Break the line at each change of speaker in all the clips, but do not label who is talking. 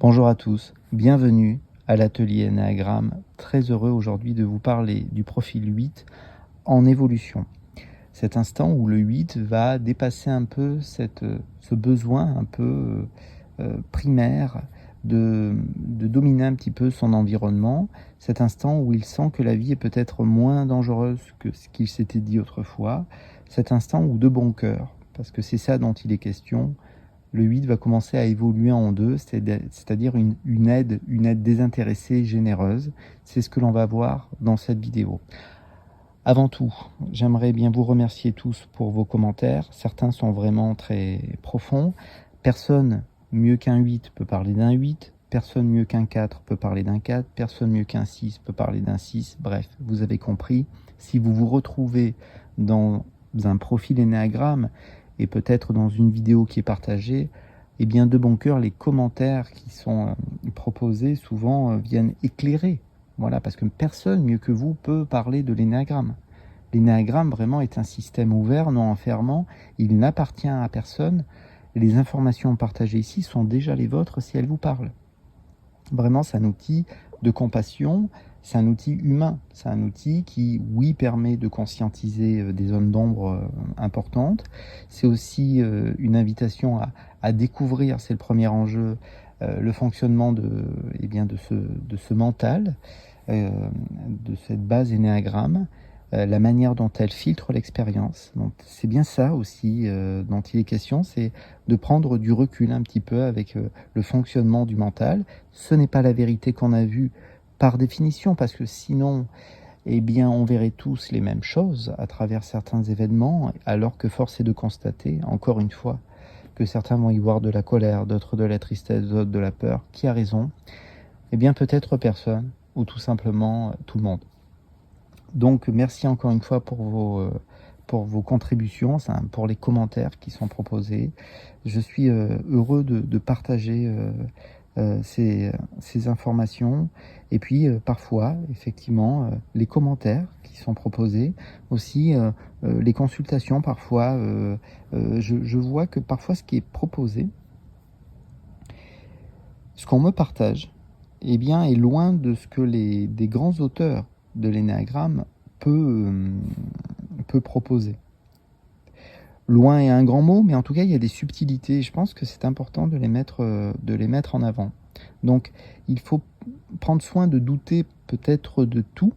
Bonjour à tous, bienvenue à l'atelier Ennéagramme. Très heureux aujourd'hui de vous parler du profil 8 en évolution. Cet instant où le 8 va dépasser un peu ce besoin un peu primaire de dominer un petit peu son environnement. Cet instant où il sent que la vie est peut-être moins dangereuse que ce qu'il s'était dit autrefois. Cet instant où de bon cœur, parce que c'est ça dont il est question, le 8 va commencer à évoluer en 2, c'est-à-dire une aide désintéressée, généreuse. C'est ce que l'on va voir dans cette vidéo. Avant tout, j'aimerais bien vous remercier tous pour vos commentaires. Certains sont vraiment très profonds. Personne mieux qu'un 8 peut parler d'un 8. Personne mieux qu'un 4 peut parler d'un 4. Personne mieux qu'un 6 peut parler d'un 6. Bref, vous avez compris. Si vous vous retrouvez dans un profil Ennéagramme, et peut-être dans une vidéo qui est partagée, eh bien de bon cœur, les commentaires qui sont proposés souvent viennent éclairer. Voilà, parce que personne mieux que vous peut parler de l'Ennéagramme. L'Ennéagramme vraiment est un système ouvert, non enfermant, il n'appartient à personne. Les informations partagées ici sont déjà les vôtres si elles vous parlent. Vraiment, c'est un outil de compassion, c'est un outil humain, c'est un outil qui, oui, permet de conscientiser des zones d'ombre importantes. C'est aussi une invitation à découvrir, c'est le premier enjeu, le fonctionnement de ce mental, de cette base Ennéagramme, la manière dont elle filtre l'expérience. Donc c'est bien ça aussi dont il est question, c'est de prendre du recul un petit peu avec le fonctionnement du mental. Ce n'est pas la vérité qu'on a vue par définition, parce que sinon, eh bien, on verrait tous les mêmes choses à travers certains événements, alors que force est de constater, encore une fois, que certains vont y voir de la colère, d'autres de la tristesse, d'autres de la peur. Qui a raison? Eh bien, peut-être personne, ou tout simplement tout le monde. Donc, merci encore une fois pour vos contributions, pour les commentaires qui sont proposés. Je suis heureux de partager ces informations. Et puis, parfois, effectivement, les commentaires qui sont proposés, aussi les consultations, parfois. Je vois que parfois, ce qui est proposé, ce qu'on me partage, eh bien, est loin de ce que des grands auteurs de l'Ennéagramme peut proposer. Loin est un grand mot, mais en tout cas, il y a des subtilités. Je pense que c'est important de les mettre en avant. Donc, il faut prendre soin de douter peut-être de tout,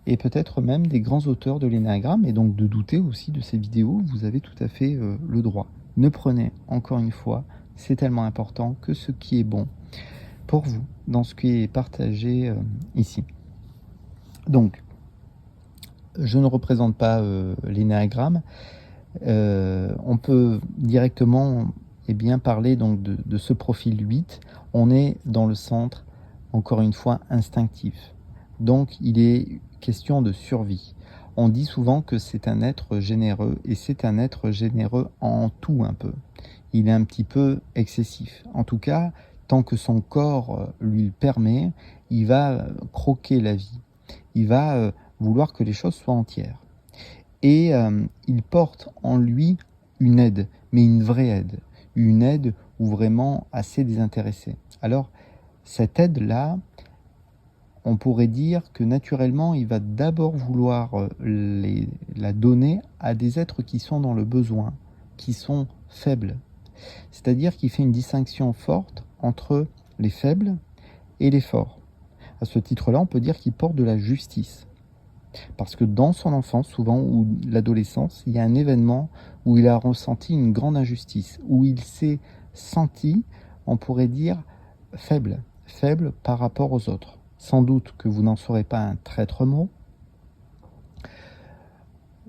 et peut-être même des grands auteurs de l'Ennéagramme, et donc de douter aussi de ces vidéos. Vous avez tout à fait le droit. Ne prenez, encore une fois, c'est tellement important, que ce qui est bon pour vous, dans ce qui est partagé ici. Donc, je ne représente pas l'Ennéagramme. On peut directement parler donc de ce profil 8. On est dans le centre, encore une fois, instinctif. Donc, il est question de survie. On dit souvent que c'est un être généreux, et c'est un être généreux en tout un peu. Il est un petit peu excessif. En tout cas, tant que son corps lui le permet, il va croquer la vie. Il va vouloir que les choses soient entières. Et il porte en lui une aide, mais une vraie aide. Une aide ou vraiment assez désintéressée. Alors, cette aide-là, on pourrait dire que naturellement, il va d'abord vouloir la donner à des êtres qui sont dans le besoin, qui sont faibles. C'est-à-dire qu'il fait une distinction forte entre les faibles et les forts. À ce titre-là, on peut dire qu'il porte de la justice. Parce que dans son enfance, souvent, ou l'adolescence, il y a un événement où il a ressenti une grande injustice, où il s'est senti, on pourrait dire, faible par rapport aux autres. Sans doute que vous n'en saurez pas un traître mot.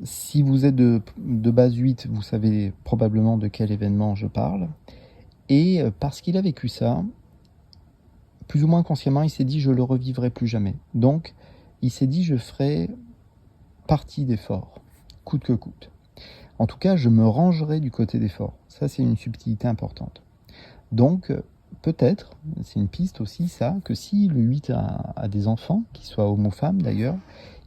Si vous êtes de base 8, vous savez probablement de quel événement je parle. Et parce qu'il a vécu ça, plus ou moins consciemment, il s'est dit « je le revivrai plus jamais ». Donc, il s'est dit « je ferai partie des forts, coûte que coûte ». En tout cas, je me rangerai du côté des forts. Ça, c'est une subtilité importante. Donc, peut-être, c'est une piste aussi ça, que si le 8 a des enfants, qu'ils soient hommes ou femmes d'ailleurs,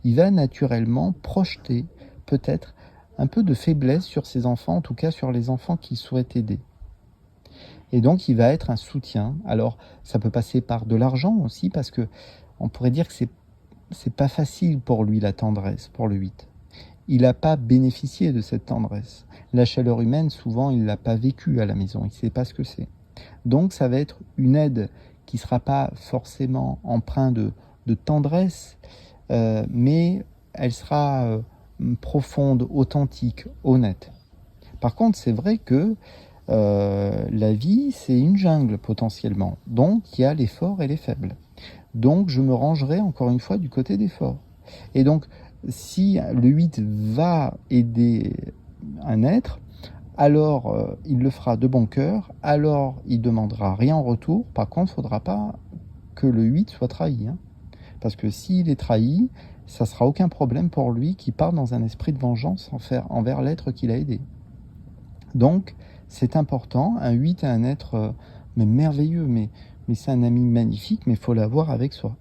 il va naturellement projeter peut-être un peu de faiblesse sur ses enfants, en tout cas sur les enfants qu'il souhaite aider. Et donc, il va être un soutien. Alors, ça peut passer par de l'argent aussi, parce que on pourrait dire que c'est pas facile pour lui, la tendresse, pour le 8. Il n'a pas bénéficié de cette tendresse. La chaleur humaine, souvent, il ne l'a pas vécue à la maison. Il ne sait pas ce que c'est. Donc, ça va être une aide qui ne sera pas forcément empreinte de tendresse, mais elle sera profonde, authentique, honnête. Par contre, c'est vrai que la vie, c'est une jungle potentiellement. Donc, il y a les forts et les faibles. Donc, je me rangerai encore une fois du côté des forts. Et donc, si le 8 va aider un être, alors il le fera de bon cœur, alors il ne demandera rien en retour. Par contre, il ne faudra pas que le 8 soit trahi. Parce que s'il est trahi, ça ne sera aucun problème pour lui qui part dans un esprit de vengeance envers l'être qu'il a aidé. Donc, c'est important. Un 8 est un être mais merveilleux, mais c'est un ami magnifique, mais il faut l'avoir avec soi.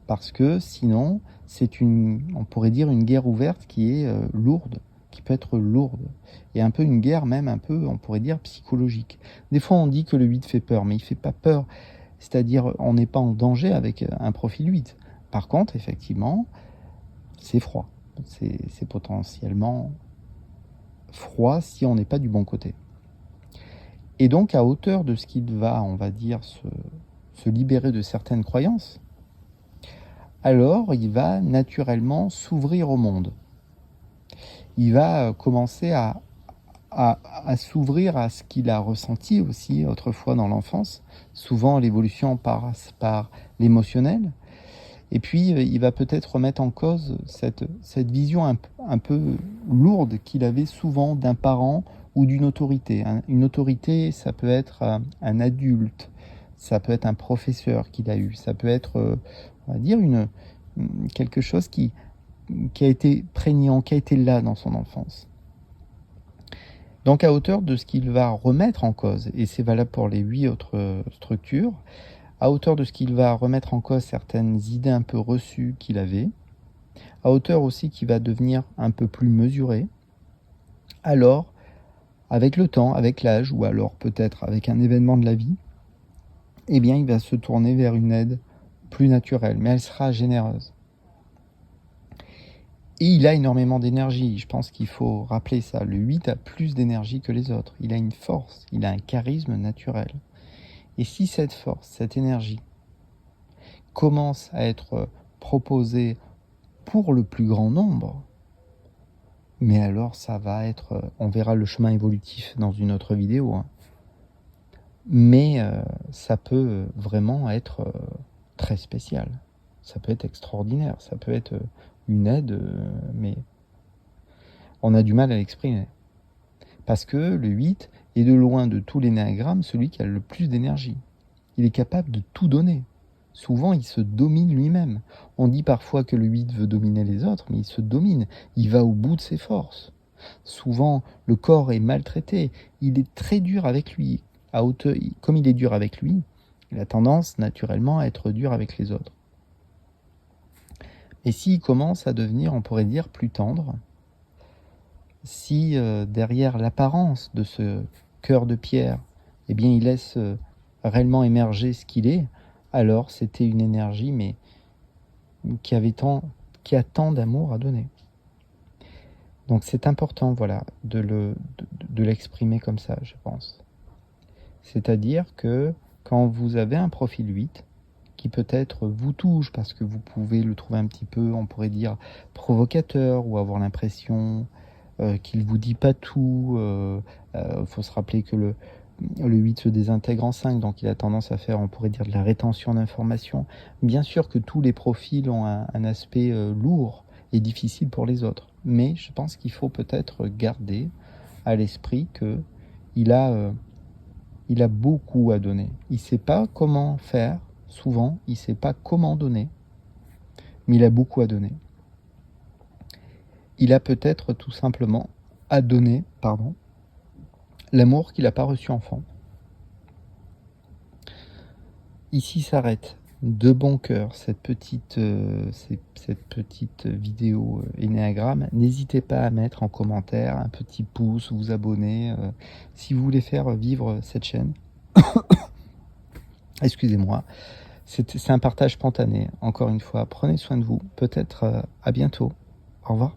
Parce que sinon, c'est on pourrait dire une guerre ouverte qui est lourde, qui peut être lourde. Et un peu une guerre même, un peu, on pourrait dire, psychologique. Des fois, on dit que le 8 fait peur, mais il ne fait pas peur. C'est-à-dire, on n'est pas en danger avec un profil 8. Par contre, effectivement, c'est froid. C'est potentiellement froid si on n'est pas du bon côté. Et donc, à hauteur de ce qu'il va, on va dire, se libérer de certaines croyances, alors il va naturellement s'ouvrir au monde. Il va commencer à s'ouvrir à ce qu'il a ressenti aussi autrefois dans l'enfance. Souvent, l'évolution passe par l'émotionnel. Et puis, il va peut-être remettre en cause cette vision un peu lourde qu'il avait souvent d'un parent ou d'une autorité. Une autorité, ça peut être un adulte, ça peut être un professeur qu'il a eu, ça peut être, on va dire, quelque chose qui a été prégnant, qui a été là dans son enfance. Donc à hauteur de ce qu'il va remettre en cause, et c'est valable pour les 8 autres structures, à hauteur de ce qu'il va remettre en cause certaines idées un peu reçues qu'il avait, à hauteur aussi qu'il va devenir un peu plus mesuré, alors, avec le temps, avec l'âge, ou alors peut-être avec un événement de la vie, eh bien il va se tourner vers une aide plus naturelle, mais elle sera généreuse. Et il a énormément d'énergie, je pense qu'il faut rappeler ça. Le 8 a plus d'énergie que les autres, il a une force, il a un charisme naturel. Et si cette force, cette énergie, commence à être proposée pour le plus grand nombre, mais alors ça va être, on verra le chemin évolutif dans une autre vidéo, mais ça peut vraiment être très spécial, ça peut être extraordinaire, ça peut être une aide, mais on a du mal à l'exprimer. Parce que le 8 est de loin de tous les néagrammes celui qui a le plus d'énergie. Il est capable de tout donner. Souvent, il se domine lui-même. On dit parfois que le 8 veut dominer les autres, mais il se domine. Il va au bout de ses forces. Souvent, le corps est maltraité. Il est très dur avec lui. Comme il est dur avec lui, il a tendance naturellement à être dur avec les autres. Et s'il commence à devenir, on pourrait dire, plus tendre, si derrière l'apparence de ce cœur de pierre, eh bien, il laisse réellement émerger ce qu'il est, alors c'était une énergie, mais qui a tant d'amour à donner. Donc c'est important, voilà, de l'exprimer comme ça, je pense. C'est-à-dire que quand vous avez un profil 8, qui peut-être vous touche, parce que vous pouvez le trouver un petit peu, on pourrait dire, provocateur, ou avoir l'impression qu'il ne vous dit pas tout. Faut se rappeler que le 8 se désintègre en 5, donc il a tendance à faire, on pourrait dire, de la rétention d'informations. Bien sûr que tous les profils ont un aspect lourd et difficile pour les autres, mais je pense qu'il faut peut-être garder à l'esprit qu'il a beaucoup à donner. Il ne sait pas comment faire, souvent, il ne sait pas comment donner, mais il a beaucoup à donner. Il a peut-être tout simplement à donner, l'amour qu'il n'a pas reçu enfant. Ici s'arrête de bon cœur cette petite vidéo énéagramme. N'hésitez pas à mettre en commentaire un petit pouce, vous abonner, si vous voulez faire vivre cette chaîne. Excusez-moi. C'est un partage spontané. Encore une fois, prenez soin de vous. Peut-être à bientôt. Au revoir.